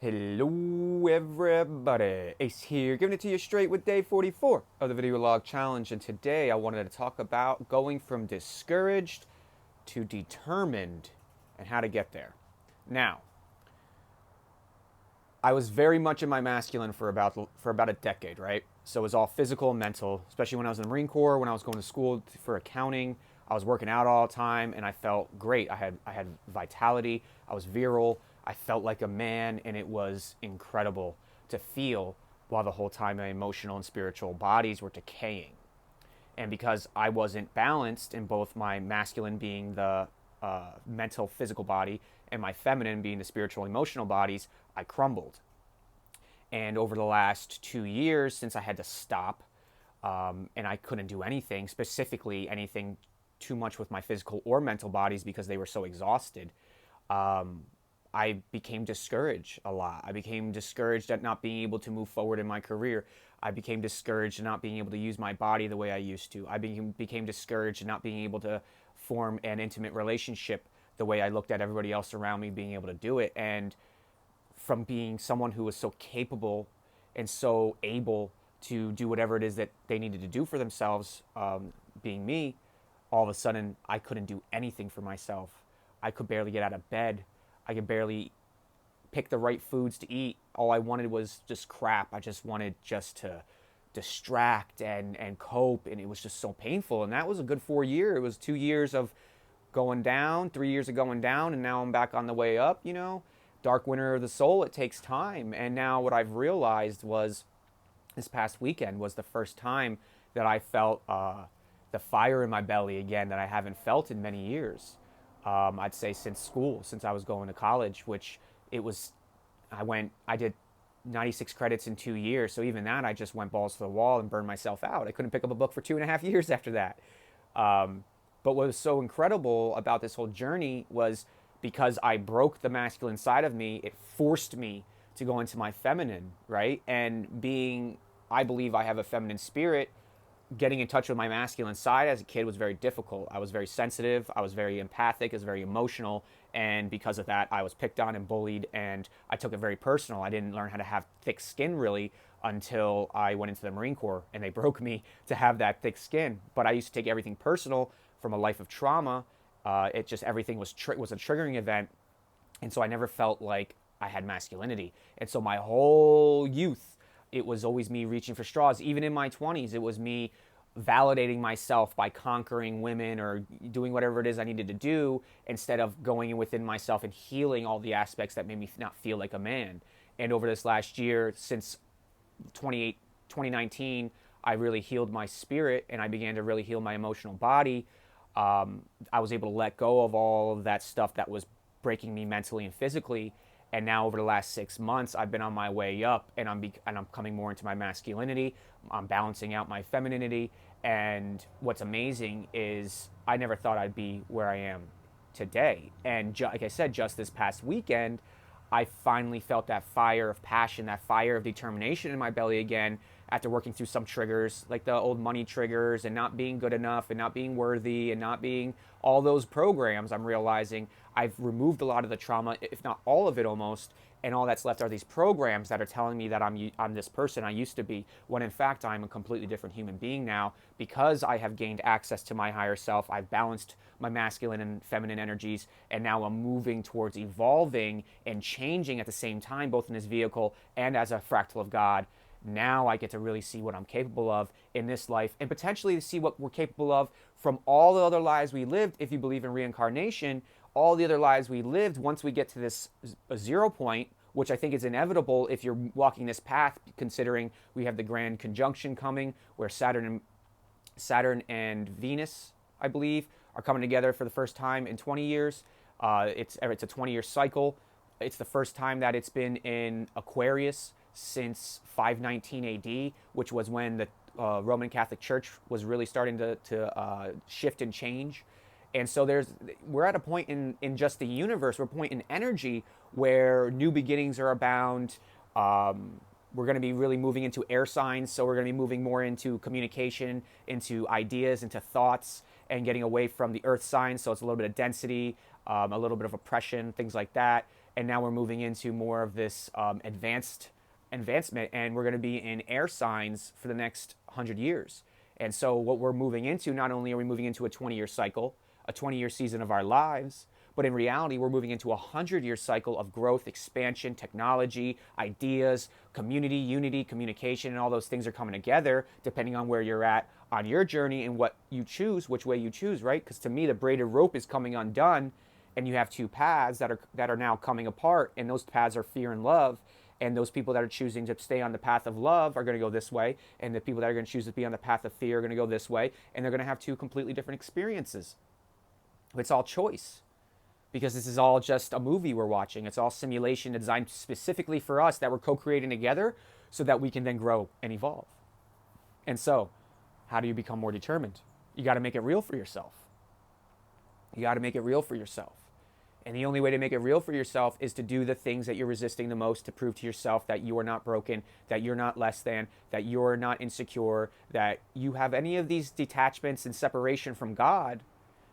Hello everybody, Ace here, giving it to you straight with day 44 of the video log challenge, and today I wanted to talk about going from discouraged to determined and how to get there. Now, I was very much in my masculine for about a decade, right? So it was all physical and mental, especially when I was in the Marine Corps, when I was going to school for accounting. I was working out all the time and I felt great. I had vitality. I was virile. I felt like a man, and it was incredible to feel while the whole time my emotional and spiritual bodies were decaying. And because I wasn't balanced in both my masculine being the mental, physical body and my feminine being the spiritual, emotional bodies, I crumbled. And over the last 2 years, since I had to stop and I couldn't do anything, specifically anything too much with my physical or mental bodies because they were so exhausted, I became discouraged a lot. I became discouraged at not being able to move forward in my career. I became discouraged at not being able to use my body the way I used to. I became discouraged at not being able to form an intimate relationship the way I looked at everybody else around me being able to do it. And from being someone who was so capable and so able to do whatever it is that they needed to do for themselves, being me, all of a sudden I couldn't do anything for myself. I could barely get out of bed. I could barely pick the right foods to eat. All I wanted was just crap. I just wanted just to distract and cope, and it was just so painful. And that was a good 4 years. It was 2 years of going down, 3 years of going down, and now I'm back on the way up, you know. Dark winter of the soul, it takes time. And now what I've realized was this past weekend was the first time that I felt the fire in my belly again that I haven't felt in many years. I'd say since school, since I was going to college, which it was, I did 96 credits in 2 years. So even that, I just went balls to the wall and burned myself out. I couldn't pick up a book for 2.5 years after that. But what was so incredible about this whole journey was because I broke the masculine side of me, it forced me to go into my feminine, right? And I believe I have a feminine spirit. Getting in touch with my masculine side as a kid was very difficult. I was very sensitive. I was very empathic. I was very emotional. And because of that, I was picked on and bullied, and I took it very personal. I didn't learn how to have thick skin really until I went into the Marine Corps, and they broke me to have that thick skin. But I used to take everything personal from a life of trauma. Everything was a triggering event. And so I never felt like I had masculinity. And so my whole youth, it was always me reaching for straws. Even in my 20s, it was me validating myself by conquering women or doing whatever it is I needed to do instead of going within myself and healing all the aspects that made me not feel like a man. And over this last year, since 2019, I really healed my spirit and I began to really heal my emotional body. I was able to let go of all of that stuff that was breaking me mentally and physically. And now over the last 6 months, I've been on my way up, and I'm coming more into my masculinity. I'm balancing out my femininity. And what's amazing is I never thought I'd be where I am today. And like I said, just this past weekend, I finally felt that fire of passion, that fire of determination in my belly again after working through some triggers, like the old money triggers and not being good enough and not being worthy and not being all those programs. I'm realizing I've removed a lot of the trauma, if not all of it almost, and all that's left are these programs that are telling me that I'm this person I used to be, when in fact I'm a completely different human being now because I have gained access to my higher self. I've balanced my masculine and feminine energies, and now I'm moving towards evolving and changing at the same time, both in this vehicle and as a fractal of God. Now I get to really see what I'm capable of in this life, and potentially to see what we're capable of from all the other lives we lived. If you believe in reincarnation, all the other lives we lived, once we get to this 0 point, which I think is inevitable if you're walking this path, considering we have the grand conjunction coming where Saturn and Venus, I believe, are coming together for the first time in 20 years. It's a 20-year cycle. It's the first time that it's been in Aquarius since 519 AD, which was when the Roman Catholic Church was really starting to shift and change. And so we're at a point in just the universe, we're at a point in energy where new beginnings are abound. We're going to be really moving into air signs, so we're going to be moving more into communication, into ideas, into thoughts, and getting away from the earth signs. So it's a little bit of density, a little bit of oppression, things like that. and now we're moving into more of this advancement, and we're going to be in air signs for the next 100 years. And so what we're moving into, not only are we moving into a 20-year cycle, a 20-year season of our lives, but in reality, we're moving into a 100-year cycle of growth, expansion, technology, ideas, community, unity, communication, and all those things are coming together depending on where you're at on your journey and what you choose, which way you choose, right? Because to me, the braided rope is coming undone, and you have two paths that are now coming apart, and those paths are fear and love. And those people that are choosing to stay on the path of love are going to go this way, and the people that are going to choose to be on the path of fear are going to go this way, and they're going to have two completely different experiences. It's all choice, because this is all just a movie we're watching. It's all simulation designed specifically for us that we're co-creating together so that we can then grow and evolve. And so, how do you become more determined? You got to make it real for yourself. You got to make it real for yourself. And the only way to make it real for yourself is to do the things that you're resisting the most, to prove to yourself that you are not broken, that you're not less than, that you're not insecure, that you have any of these detachments and separation from God.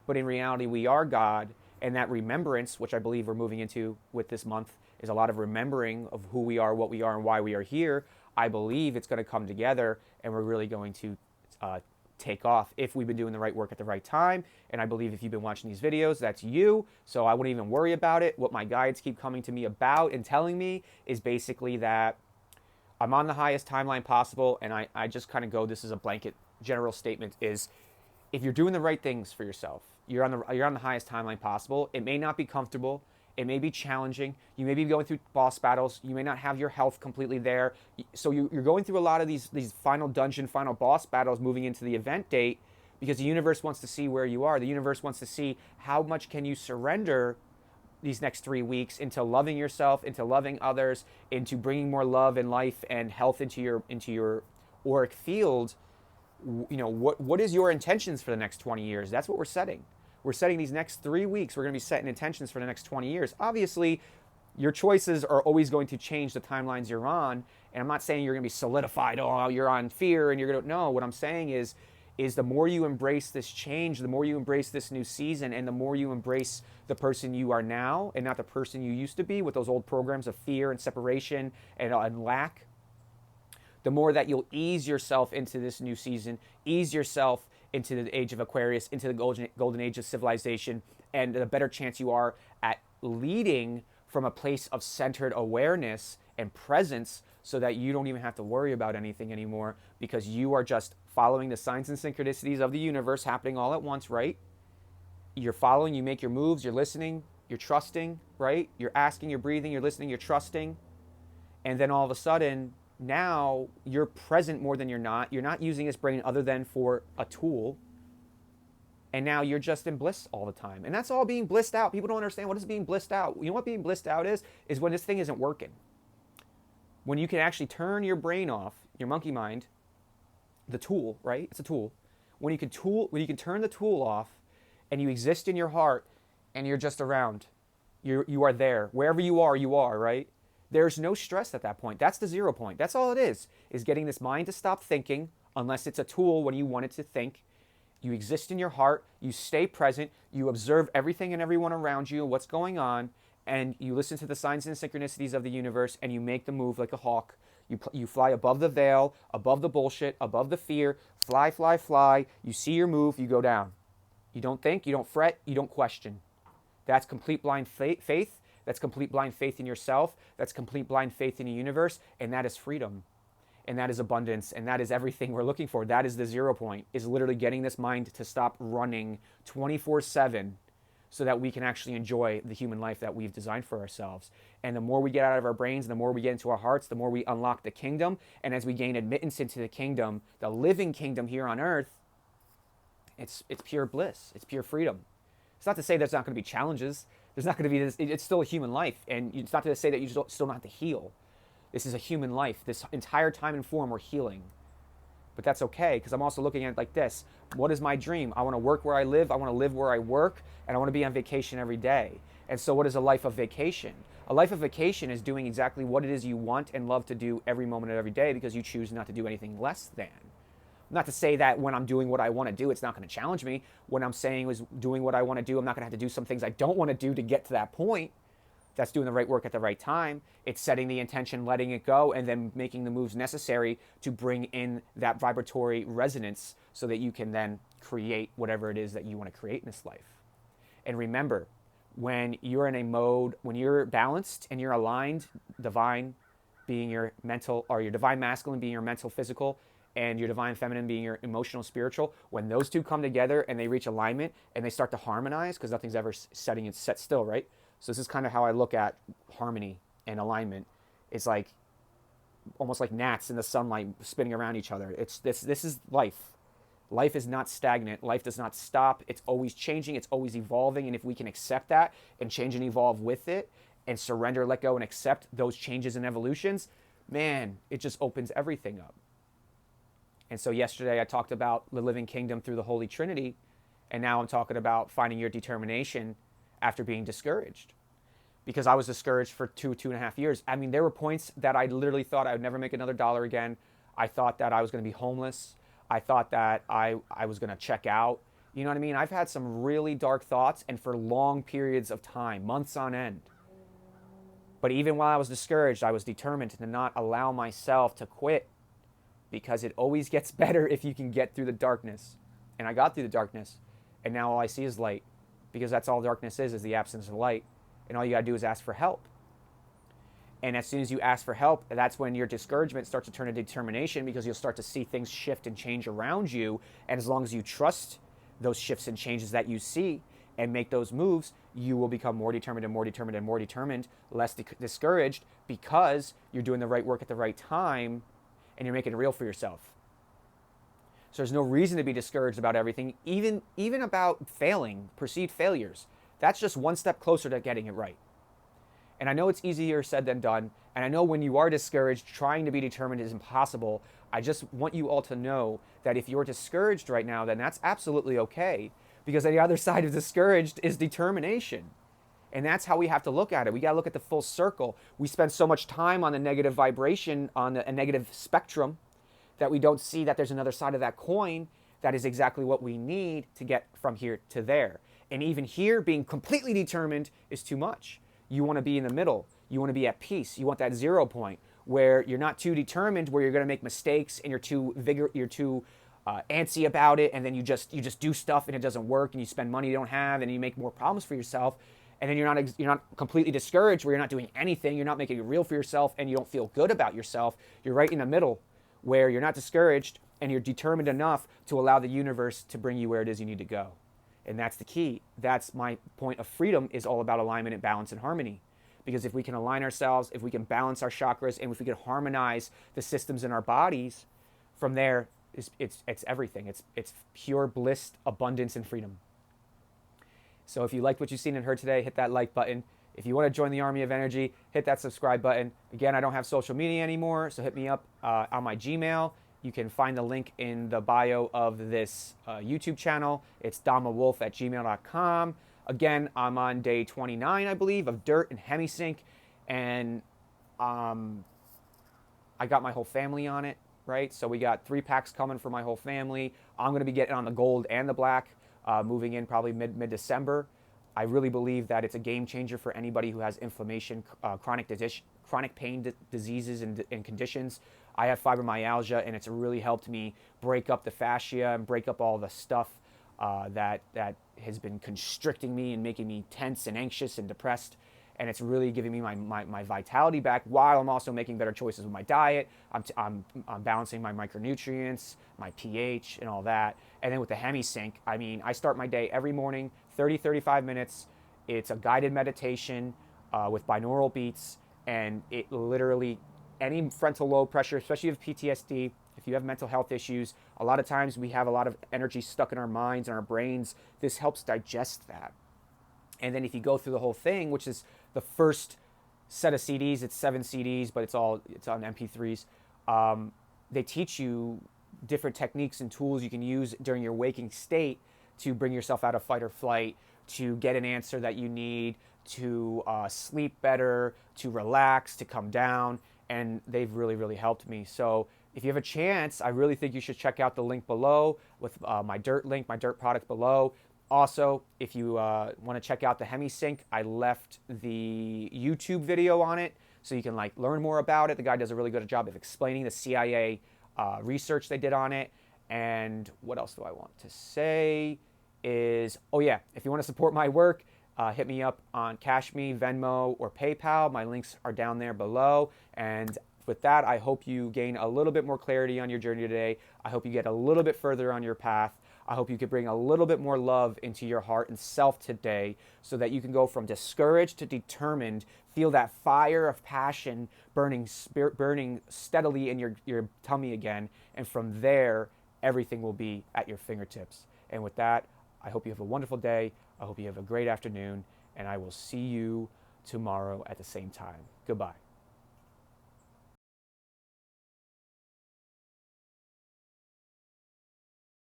But in reality, we are God. And that remembrance, which I believe we're moving into with this month, is a lot of remembering of who we are, what we are, and why we are here. I believe it's going to come together, and we're really going to take off if we've been doing the right work at the right time. And I believe if you've been watching these videos, that's you. So I wouldn't even worry about it. What my guides keep coming to me about and telling me is basically that I'm on the highest timeline possible. And I just kind of go, this is a blanket general statement, is if you're doing the right things for yourself, you're on the highest timeline possible. It may not be comfortable. It may be challenging. You may be going through boss battles. You may not have your health completely there. So you're going through a lot of these final dungeon, final boss battles moving into the event date, because the universe wants to see where you are. The universe wants to see how much can you surrender these next 3 weeks into loving yourself, into loving others, into bringing more love and life and health into your auric field. You know, what is your intentions for the next 20 years? That's what we're setting. We're setting these next 3 weeks. We're going to be setting intentions for the next 20 years. Obviously, your choices are always going to change the timelines you're on. And I'm not saying you're going to be solidified. Oh, you're on fear and you're going to... No, what I'm saying is the more you embrace this change, the more you embrace this new season, and the more you embrace the person you are now and not the person you used to be with those old programs of fear and separation and lack, the more that you'll ease yourself into this new season, ease yourself into the age of Aquarius, into the golden age of civilization, and the better chance you are at leading from a place of centered awareness and presence, so that you don't even have to worry about anything anymore, because you are just following the signs and synchronicities of the universe happening all at once, right? You're following, you make your moves, you're listening, you're trusting, right? You're asking, you're breathing, you're listening, you're trusting. And then all of a sudden, now you're present more than you're not. You're not using this brain other than for a tool. And now you're just in bliss all the time. And that's all being blissed out. People don't understand what is being blissed out. You know what being blissed out is when this thing isn't working. When you can actually turn your brain off, your monkey mind, the tool, right? It's a tool. When you can turn the tool off and you exist in your heart and you're just around. You are there. Wherever you are, right? There's no stress at that point. That's the 0 point. That's all it is getting this mind to stop thinking, unless it's a tool when you want it to think. You exist in your heart, you stay present, you observe everything and everyone around you, what's going on, and you listen to the signs and synchronicities of the universe, and you make the move like a hawk. You fly above the veil, above the bullshit, above the fear, fly, fly, fly. You see your move, you go down. You don't think, you don't fret, you don't question. That's complete blind faith. That's complete blind faith in yourself. That's complete blind faith in the universe. And that is freedom. And that is abundance. And that is everything we're looking for. That is the 0 point, is literally getting this mind to stop running 24/7 so that we can actually enjoy the human life that we've designed for ourselves. And the more we get out of our brains, and the more we get into our hearts, the more we unlock the kingdom. And as we gain admittance into the kingdom, the living kingdom here on earth, it's pure bliss. It's pure freedom. It's not to say there's not going to be challenges. There's not going to be this. It's still a human life. And it's not to say that you still don't have to heal. This is a human life. This entire time and form we're healing. But that's okay, because I'm also looking at it like this. What is my dream? I want to work where I live. I want to live where I work. And I want to be on vacation every day. And so what is a life of vacation? A life of vacation is doing exactly what it is you want and love to do every moment of every day, because you choose not to do anything less than. Not to say that when I'm doing what I want to do, it's not going to challenge me. What I'm saying is doing what I want to do, I'm not going to have to do some things I don't want to do to get to that point. That's doing the right work at the right time. It's setting the intention, letting it go, and then making the moves necessary to bring in that vibratory resonance so that you can then create whatever it is that you want to create in this life. And remember, when you're in a mode, when you're balanced and you're aligned, divine being your mental, or your divine masculine being your mental, physical, and your divine feminine being your emotional, spiritual, when those two come together and they reach alignment and they start to harmonize, because nothing's ever set still, right? So this is kind of how I look at harmony and alignment. It's like almost like gnats in the sunlight spinning around each other. This is life. Life is not stagnant. Life does not stop. It's always changing. It's always evolving. And if we can accept that and change and evolve with it and surrender, let go, and accept those changes and evolutions, man, it just opens everything up. And so yesterday I talked about the living kingdom through the Holy Trinity. And now I'm talking about finding your determination after being discouraged. Because I was discouraged for 2.5 years. I mean, there were points that I literally thought I would never make another dollar again. I thought that I was going to be homeless. I thought that I was going to check out. You know what I mean? I've had some really dark thoughts, and for long periods of time, months on end. But even while I was discouraged, I was determined to not allow myself to quit, because it always gets better if you can get through the darkness. And I got through the darkness, and now all I see is light, because that's all darkness is the absence of light. And all you got to do is ask for help. And as soon as you ask for help, that's when your discouragement starts to turn into determination, because you'll start to see things shift and change around you. And as long as you trust those shifts and changes that you see and make those moves, you will become more determined and more determined and more determined, less discouraged, because you're doing the right work at the right time and you're making it real for yourself. So there's no reason to be discouraged about everything, even about failing, perceived failures. That's just one step closer to getting it right. And I know it's easier said than done. And I know when you are discouraged, trying to be determined is impossible. I just want you all to know that if you're discouraged right now, then that's absolutely okay. Because on the other side of discouraged is determination. And that's how we have to look at it. We got to look at the full circle. We spend so much time on the negative vibration, on a negative spectrum, that we don't see that there's another side of that coin that is exactly what we need to get from here to there. And even here, being completely determined is too much. You want to be in the middle. You want to be at peace. You want that 0 point where you're not too determined, where you're going to make mistakes and you're too antsy about it, and then you just do stuff and it doesn't work, and you spend money you don't have, and you make more problems for yourself. And then you're not completely discouraged, where you're not doing anything. You're not making it real for yourself, and you don't feel good about yourself. You're right in the middle, where you're not discouraged and you're determined enough to allow the universe to bring you where it is you need to go. And that's the key. That's my point of freedom, is all about alignment and balance and harmony. Because if we can align ourselves, if we can balance our chakras, and if we can harmonize the systems in our bodies, from there, it's everything. It's pure bliss, abundance, and freedom. So if you liked what you've seen and heard today, hit that like button. If you want to join the Army of Energy, hit that subscribe button. Again, I don't have social media anymore, so hit me up on my Gmail. You can find the link in the bio of this YouTube channel. It's damawolf@gmail.com. Again, I'm on day 29, I believe, of Durt and Hemi-Synch. And I got my whole family on it, right? So we got 3 packs coming for my whole family. I'm going to be getting on the gold and the black, moving in probably mid-December. I really believe that it's a game changer for anybody who has inflammation, chronic pain diseases and conditions. I have fibromyalgia, and it's really helped me break up the fascia and break up all the stuff that has been constricting me and making me tense and anxious and depressed. And it's really giving me my vitality back, while I'm also making better choices with my diet. I'm balancing my micronutrients, my pH, and all that. And then with the Hemi-Synch, I mean, I start my day every morning, 35 minutes. It's a guided meditation with binaural beats, and it literally, any frontal lobe pressure, especially with PTSD, if you have mental health issues, a lot of times we have a lot of energy stuck in our minds and our brains. This helps digest that. And then if you go through the whole thing, which is the first set of CDs, it's 7 CDs, but it's on MP3s. They teach you different techniques and tools you can use during your waking state to bring yourself out of fight or flight, to get an answer that you need, to sleep better, to relax, to come down. And they've really, really helped me. So if you have a chance, I really think you should check out the link below with my Durt link, my Durt product below. Also, if you want to check out the Hemi-Synch, I left the YouTube video on it so you can like learn more about it. The guy does a really good job of explaining the CIA research they did on it. And what else do I want to say is, oh yeah, if you want to support my work, hit me up on Cash Me, Venmo, or PayPal. My links are down there below. And with that, I hope you gain a little bit more clarity on your journey today. I hope you get a little bit further on your path. I hope you could bring a little bit more love into your heart and self today so that you can go from discouraged to determined, feel that fire of passion burning steadily in your tummy again. And from there, everything will be at your fingertips. And with that, I hope you have a wonderful day. I hope you have a great afternoon. And I will see you tomorrow at the same time. Goodbye.